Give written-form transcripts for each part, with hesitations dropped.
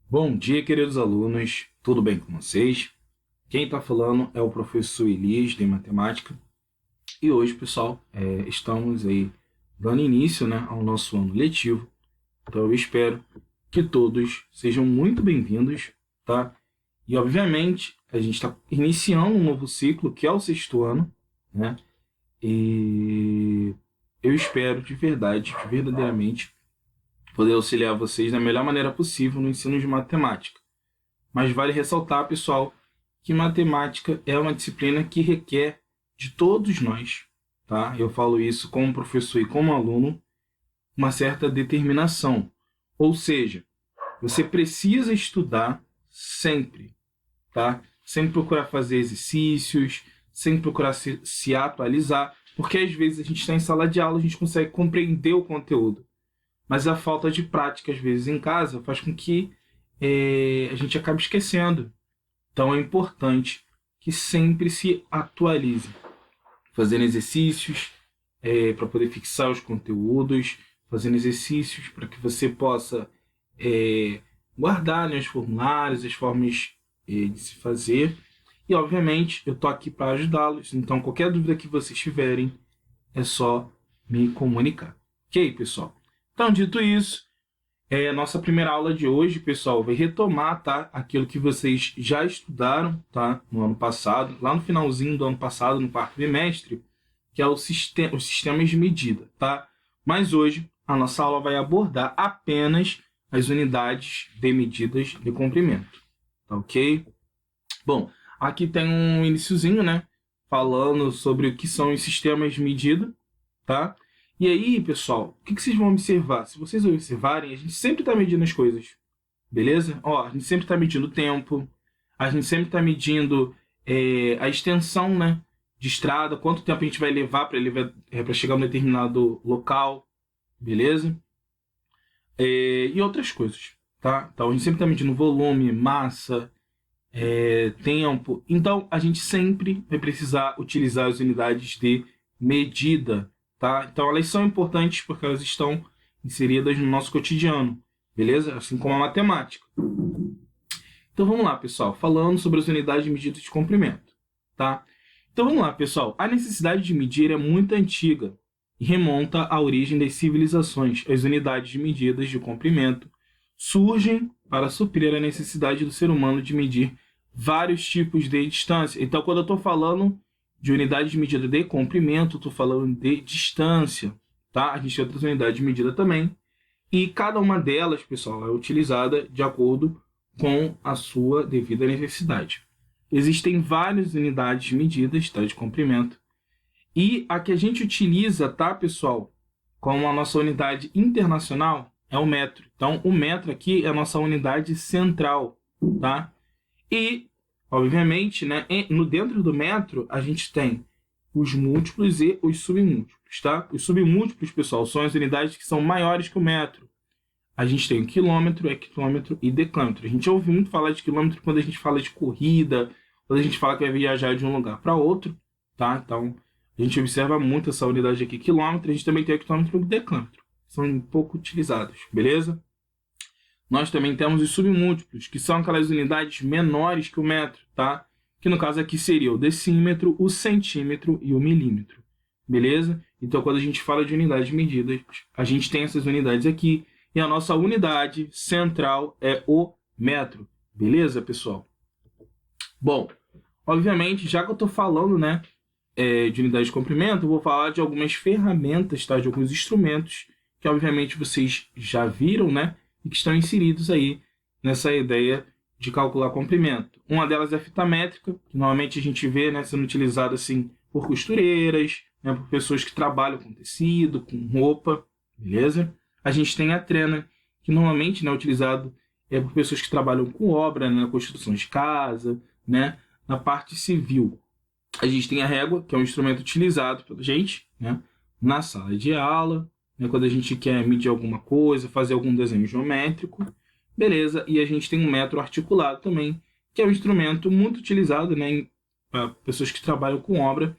Bom dia, queridos alunos, tudo bem com vocês? Quem está falando é o professor Elias, de Matemática, e hoje, pessoal, estamos aí dando início, né, ao nosso ano letivo, então eu espero que todos sejam muito bem-vindos, tá? E, obviamente, a gente está iniciando um novo ciclo, que é o sexto ano, né? E eu espero de verdade, verdadeiramente, poder auxiliar vocês da melhor maneira possível no ensino de matemática. Mas vale ressaltar, pessoal, que matemática é uma disciplina que requer de todos nós, tá? Eu falo isso como professor e como aluno, uma certa determinação. Ou seja, você precisa estudar sempre, tá? Sempre procurar fazer exercícios, sempre procurar se atualizar, porque às vezes a gente está em sala de aula, a gente consegue compreender o conteúdo, mas a falta de prática, às vezes, em casa, faz com que a gente acabe esquecendo. Então é importante que sempre se atualize, fazendo exercícios para poder fixar os conteúdos, fazendo exercícios para que você possa guardar, né, os formulários, as formas de se fazer. E, obviamente, eu estou aqui para ajudá-los. Então, qualquer dúvida que vocês tiverem, é só me comunicar. Ok, pessoal? Então, dito isso, a nossa primeira aula de hoje, pessoal, vai retomar, tá, aquilo que vocês já estudaram, tá, no ano passado, lá no finalzinho do ano passado, no quarto bimestre, que é os sistemas de medida, tá? Mas hoje a nossa aula vai abordar apenas as unidades de medidas de comprimento, tá ok? Bom, aqui tem um iniciozinho, né, falando sobre o que são os sistemas de medida, tá? E aí, pessoal, o que vocês vão observar? Se vocês observarem, a gente sempre está medindo as coisas, beleza? Ó, a gente sempre está medindo o tempo, a gente sempre está medindo a extensão, né, de estrada, quanto tempo a gente vai levar para chegar a um determinado local, beleza? E outras coisas, tá? Então, a gente sempre está medindo volume, massa, tempo. Então, a gente sempre vai precisar utilizar as unidades de medida, tá? Então, elas são importantes porque elas estão inseridas no nosso cotidiano, beleza? Assim como a matemática. Então, vamos lá, pessoal. Falando sobre as unidades de medida de comprimento, tá? Então, vamos lá, pessoal. A necessidade de medir é muito antiga e remonta à origem das civilizações. As unidades de medidas de comprimento surgem para suprir a necessidade do ser humano de medir vários tipos de distância. Então, quando eu estou falando de unidade de medida de comprimento, estou falando de distância, tá? A gente tem outras unidades de medida também. E cada uma delas, pessoal, é utilizada de acordo com a sua devida necessidade. Existem várias unidades de medidas, tá, de comprimento. E a que a gente utiliza, tá, pessoal, como a nossa unidade internacional, é o metro. Então, o metro aqui é a nossa unidade central, tá? E, obviamente, né, dentro do metro, a gente tem os múltiplos e os submúltiplos, tá? Os submúltiplos, pessoal, são as unidades que são maiores que o metro. A gente tem o quilômetro, hectômetro e decâmetro. A gente ouve muito falar de quilômetro quando a gente fala de corrida, quando a gente fala que vai viajar de um lugar para outro, tá? Então, a gente observa muito essa unidade aqui, quilômetro. A gente também tem o hectômetro e o decâmetro. São pouco utilizados, beleza? Nós também temos os submúltiplos, que são aquelas unidades menores que o metro, tá? Que no caso aqui seria o decímetro, o centímetro e o milímetro, beleza? Então, quando a gente fala de unidades de medidas, a gente tem essas unidades aqui, e a nossa unidade central é o metro, beleza, pessoal? Bom, obviamente, já que eu estou falando, né, de unidade de comprimento, eu vou falar de algumas ferramentas, tá? De alguns instrumentos que, obviamente, vocês já viram, né? E que estão inseridos aí nessa ideia de calcular comprimento. Uma delas é a fita métrica, que normalmente a gente vê, né, sendo utilizada assim, por costureiras, né, por pessoas que trabalham com tecido, com roupa, beleza? A gente tem a trena, que normalmente, né, é utilizado por pessoas que trabalham com obra, né, na construção de casa, né, na parte civil. A gente tem a régua, que é um instrumento utilizado pela gente, né, na sala de aula, né, quando a gente quer medir alguma coisa, fazer algum desenho geométrico, beleza? E a gente tem um metro articulado também, que é um instrumento muito utilizado, né, para pessoas que trabalham com obra,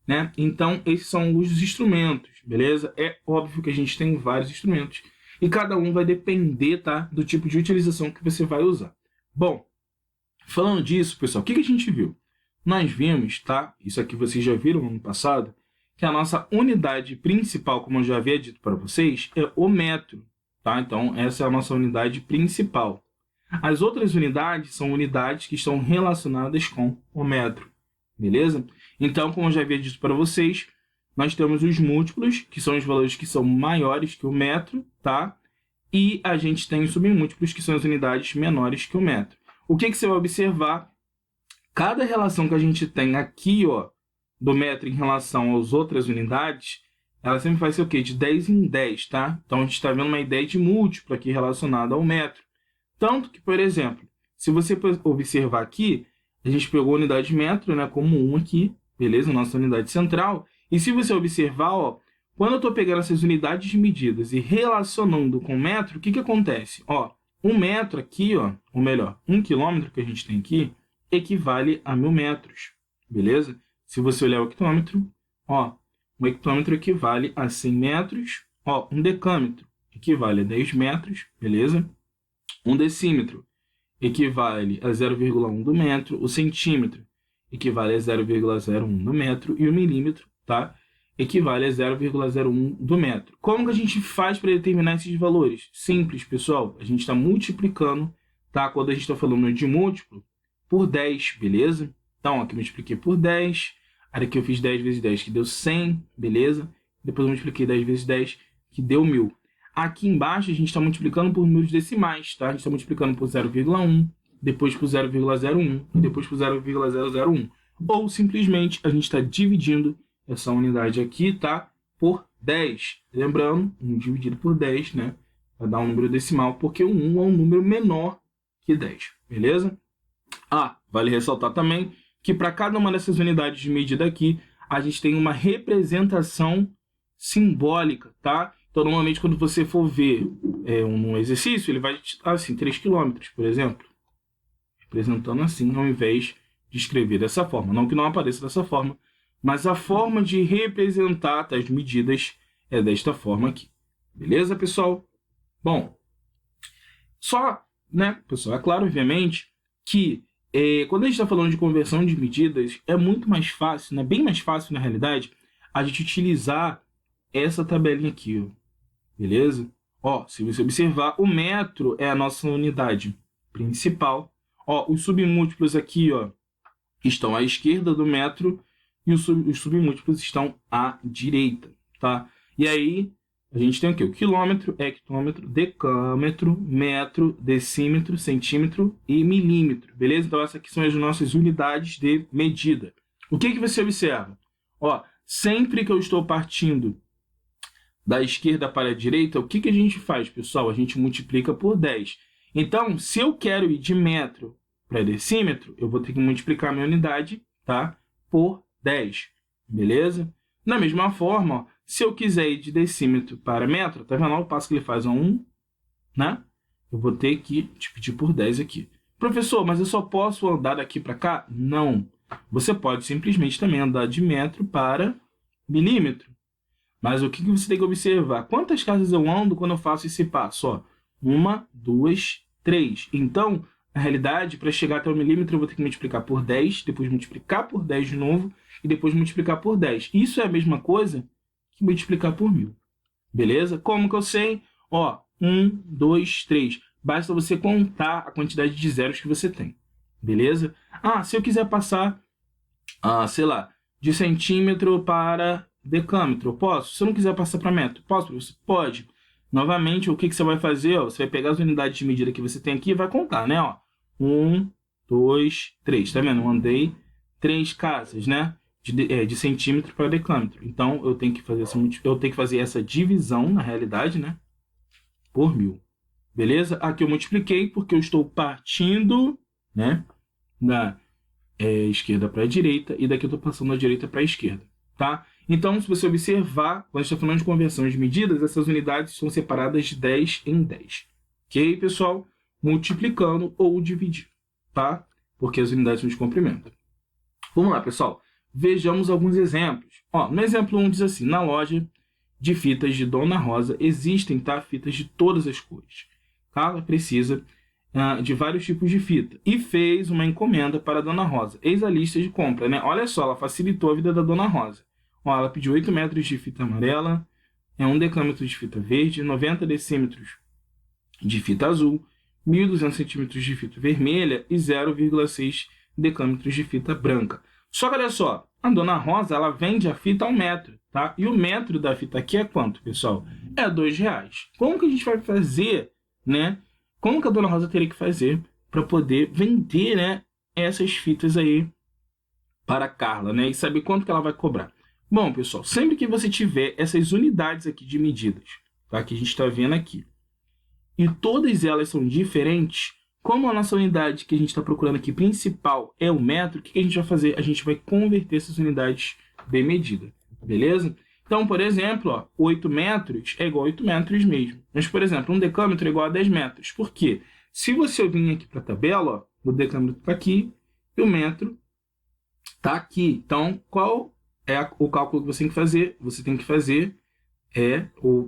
né? Então, esses são os instrumentos, beleza? É óbvio que a gente tem vários instrumentos. e cada um vai depender, tá, do tipo de utilização que você vai usar. Bom, falando disso, pessoal, o que a gente viu? Nós vimos, tá, isso aqui vocês já viram no ano passado, que a nossa unidade principal, como eu já havia dito para vocês, é o metro, tá? Então, essa é a nossa unidade principal. As outras unidades são unidades que estão relacionadas com o metro, beleza? Então, como eu já havia dito para vocês, nós temos os múltiplos, que são os valores que são maiores que o metro, tá? E a gente tem os submúltiplos, que são as unidades menores que o metro. O que você vai observar? Cada relação que a gente tem aqui, ó, do metro em relação às outras unidades, ela sempre vai ser o quê? De 10 em 10, tá? Então, a gente está vendo uma ideia de múltiplo aqui relacionada ao metro. Tanto que, por exemplo, se você observar aqui, a gente pegou a unidade metro, né, como 1 aqui, beleza? Nossa unidade central. E se você observar, ó, quando eu estou pegando essas unidades de medidas e relacionando com metro, o que acontece? Ó, 1 metro aqui, ó, ou melhor, 1 quilômetro que a gente tem aqui, equivale a 1000 metros, beleza? Se você olhar o hectômetro, ó, um hectômetro equivale a 100 metros, ó, um decâmetro equivale a 10 metros, beleza? Um decímetro equivale a 0,1 do metro, o centímetro equivale a 0,01 do metro e o milímetro, tá? Equivale a 0,01 do metro. Como que a gente faz para determinar esses valores? Simples, pessoal. A gente está multiplicando, tá? Quando a gente está falando de múltiplo, por 10, beleza? Então, aqui eu multipliquei por 10. Aí aqui eu fiz 10 vezes 10, que deu 100, beleza? Depois eu multipliquei 10 vezes 10, que deu 1000. Aqui embaixo a gente está multiplicando por números decimais, tá? A gente está multiplicando por 0,1, depois por 0,01 e depois por 0,001. Ou simplesmente a gente está dividindo essa unidade aqui, tá? Por 10. Lembrando, 1 dividido por 10, né? Vai dar um número decimal, porque o 1 é um número menor que 10, beleza? Ah, vale ressaltar também que para cada uma dessas unidades de medida aqui, a gente tem uma representação simbólica, tá? Então, normalmente, quando você for ver um exercício, ele vai estar assim, 3 km, por exemplo. Representando assim, ao invés de escrever dessa forma. Não que não apareça dessa forma, mas a forma de representar tais medidas é desta forma aqui. Beleza, pessoal? Bom, só, né, pessoal, é claro, obviamente, que quando a gente está falando de conversão de medidas, é muito mais fácil, né, bem mais fácil, na realidade, a gente utilizar essa tabelinha aqui, ó. Beleza? Ó, se você observar, o metro é a nossa unidade principal. Ó, os submúltiplos aqui, ó, estão à esquerda do metro e os submúltiplos estão à direita, tá? E aí, a gente tem o quê? O quilômetro, hectômetro, decâmetro, metro, decímetro, centímetro e milímetro, beleza? Então, essas aqui são as nossas unidades de medida. O que você observa? Ó, sempre que eu estou partindo da esquerda para a direita, o que a gente faz, pessoal? A gente multiplica por 10. Então, se eu quero ir de metro para decímetro, eu vou ter que multiplicar a minha unidade, tá? Por 10, beleza? Da mesma forma, ó, se eu quiser ir de decímetro para metro, tá vendo o passo que ele faz? 1, né? Eu vou ter que dividir por 10 aqui. Professor, mas eu só posso andar daqui para cá? Não. Você pode simplesmente também andar de metro para milímetro. Mas o que você tem que observar? Quantas casas eu ando quando eu faço esse passo? Ó, 1, 2, 3. Então, na realidade, para chegar até o milímetro, eu vou ter que multiplicar por 10, depois multiplicar por 10 de novo, e depois multiplicar por 10. Isso é a mesma coisa que multiplicar por 1000. Beleza? Como que eu sei? Ó, 1, 2, 3. Basta você contar a quantidade de zeros que você tem. Beleza? Ah, se eu quiser passar, sei lá, de centímetro para decâmetro, posso? Se eu não quiser passar para metro, posso? Você pode. Novamente, o que você vai fazer? Ó, você vai pegar as unidades de medida que você tem aqui e vai contar, né? Ó, 1, 2, 3. Tá vendo? Eu andei 3 casas, né? De centímetro para decâmetro. Então, eu tenho que fazer essa divisão, na realidade, né? Por 1000. Beleza? Aqui eu multipliquei porque eu estou partindo, né? Da esquerda para a direita. E daqui eu estou passando da direita para a esquerda. Tá? Então, se você observar, quando a gente está falando de conversão de medidas, essas unidades são separadas de 10 em 10. Ok, pessoal? Multiplicando ou dividindo, tá? Porque as unidades são de comprimento. Vamos lá, pessoal. Vejamos alguns exemplos. Ó, no exemplo 1 diz assim, na loja, de fitas de Dona Rosa. Existem, tá? Fitas de todas as cores. Carla precisa de vários tipos de fita. E fez uma encomenda para a Dona Rosa. Eis a lista de compra, né? Olha só, ela facilitou a vida da Dona Rosa. Ó, ela pediu 8 metros de fita amarela, 1 decâmetro de fita verde, 90 decímetros de fita azul, 1.200 centímetros de fita vermelha e 0,6 decâmetros de fita branca. Só que olha só, a Dona Rosa, ela vende a fita a 1 metro, tá? E o metro da fita aqui é quanto, pessoal? É R$2. Como que a gente vai fazer, né? Como que a Dona Rosa teria que fazer para poder vender, né, essas fitas aí para a Carla, né? E saber quanto que ela vai cobrar. Bom, pessoal, sempre que você tiver essas unidades aqui de medidas, tá? Que a gente está vendo aqui, e todas elas são diferentes, como a nossa unidade que a gente está procurando aqui principal é o metro, o que a gente vai fazer? A gente vai converter essas unidades de medida, beleza? Então, por exemplo, ó, 8 metros é igual a 8 metros mesmo. Mas, por exemplo, 1 decâmetro é igual a 10 metros. Por quê? Se você vir aqui para a tabela, ó, o decâmetro está aqui e o metro está aqui. Então, qual é o cálculo que você tem que fazer? Você tem que fazer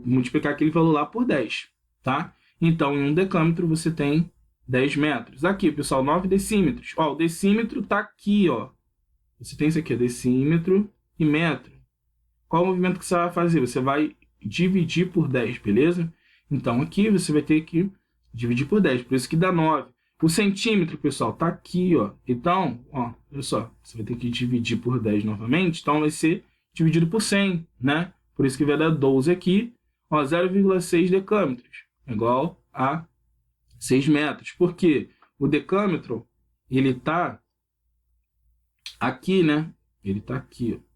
multiplicar aquele valor lá por 10, tá? Então, em 1 decâmetro, você tem 10 metros. Aqui, pessoal, 9 decímetros. Ó, o decímetro está aqui, ó. Você tem isso aqui, decímetro e metro. Qual o movimento que você vai fazer? Você vai dividir por 10, beleza? Então, aqui você vai ter que dividir por 10, por isso que dá 9. O centímetro, pessoal, está aqui, ó. Então, ó, olha só, você vai ter que dividir por 10 novamente, então vai ser dividido por 100, né? Por isso que vai dar 12 aqui, ó, 0,6 decâmetros, igual a 6 metros. Por quê? O decâmetro, ele está aqui, né? Ele está aqui, ó.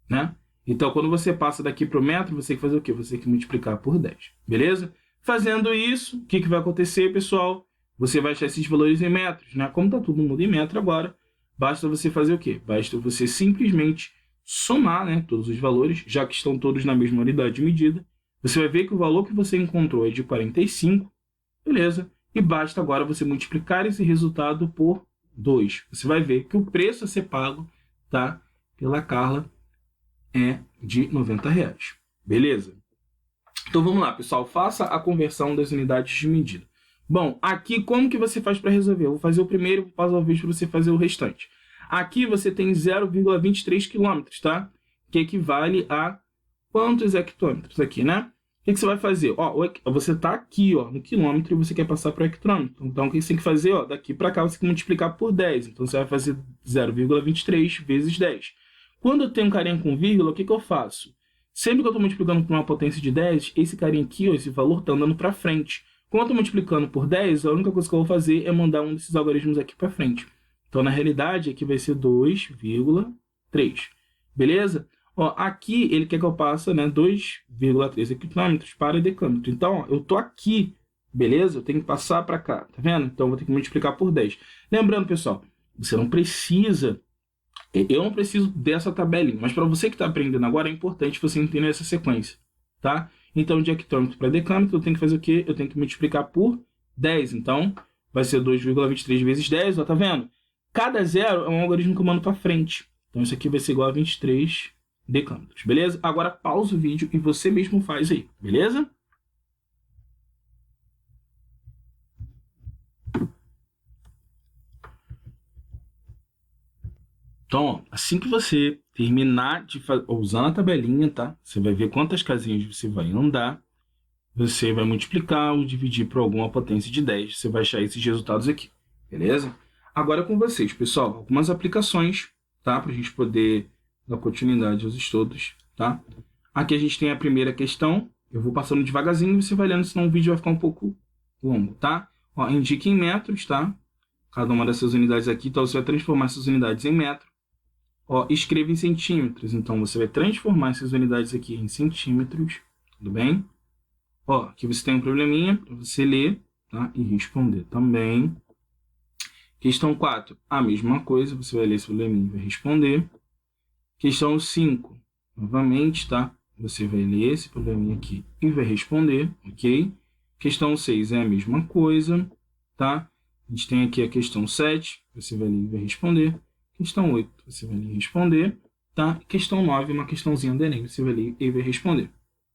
Né? Então, quando você passa daqui para o metro, você tem que fazer o quê? Você tem que multiplicar por 10, beleza? Fazendo isso, o que vai acontecer, pessoal? Você vai achar esses valores em metros, né? Como está todo mundo em metro agora, basta você fazer o quê? Basta você simplesmente somar, né, todos os valores, já que estão todos na mesma unidade de medida. Você vai ver que o valor que você encontrou é de 45, beleza? E basta agora você multiplicar esse resultado por 2. Você vai ver que o preço a ser pago, tá, pela Carla é de R$90, beleza? Então vamos lá, pessoal, faça a conversão das unidades de medida. Bom, aqui como que você faz para resolver? Eu vou fazer o primeiro, vou passar o vídeo para você fazer o restante. Aqui você tem 0,23 km, tá? Que equivale a quantos hectômetros aqui, né? O que você vai fazer? Ó, você está aqui, ó, no quilômetro e você quer passar para o hectômetro. Então o que você tem que fazer? Ó, daqui para cá você tem que multiplicar por 10. Então você vai fazer 0,23 vezes 10. Quando eu tenho um carinha com vírgula, o que eu faço? Sempre que eu estou multiplicando por uma potência de 10, esse carinha aqui, ó, esse valor está andando para frente. Quando eu estou multiplicando por 10, a única coisa que eu vou fazer é mandar um desses algarismos aqui para frente. Então, na realidade, aqui vai ser 2,3. Beleza? Ó, aqui ele quer que eu passe, né, 2,3 hectômetros para decâmetro. Então, ó, eu estou aqui, beleza? Eu tenho que passar para cá, tá vendo? Então, eu vou ter que multiplicar por 10. Lembrando, pessoal, você não precisa... Eu não preciso dessa tabelinha, mas para você que está aprendendo agora, é importante você entender essa sequência, tá? Então, de hectômetro para decâmetro, eu tenho que fazer o quê? Eu tenho que multiplicar por 10. Então, vai ser 2,23 vezes 10, ó, tá vendo? Cada zero é um algarismo que eu mando para frente. Então, isso aqui vai ser igual a 23 decâmetros, beleza? Agora, pausa o vídeo e você mesmo faz aí, beleza? Então, ó, assim que você terminar de fazer, usando a tabelinha, tá? Você vai ver quantas casinhas você vai andar. Você vai multiplicar ou dividir por alguma potência de 10. Você vai achar esses resultados aqui, beleza? Agora é com vocês, pessoal. Algumas aplicações, tá? Para a gente poder dar continuidade aos estudos, tá? Aqui a gente tem a primeira questão. Eu vou passando devagarzinho e você vai lendo, senão o vídeo vai ficar um pouco longo, tá? Ó, indique em metros, tá? Cada uma dessas unidades aqui. Então, você vai transformar essas unidades em metro. Ó, escreva em centímetros. Então, você vai transformar essas unidades aqui em centímetros. Tudo bem? Ó, aqui você tem um probleminha para você ler, tá? E responder também. Questão 4, a mesma coisa. Você vai ler esse probleminha e vai responder. Questão 5, novamente, tá? Você vai ler esse probleminha aqui e vai responder, ok? Questão 6 é a mesma coisa, tá? A gente tem aqui a questão 7. Você vai ler e vai responder. Questão 8, você vai ler e responder. tá? Questão 9, uma questãozinha do Enem, você vai ler e vai responder,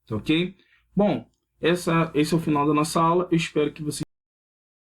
tá ok? Bom, esse é o final da nossa aula, eu espero que vocês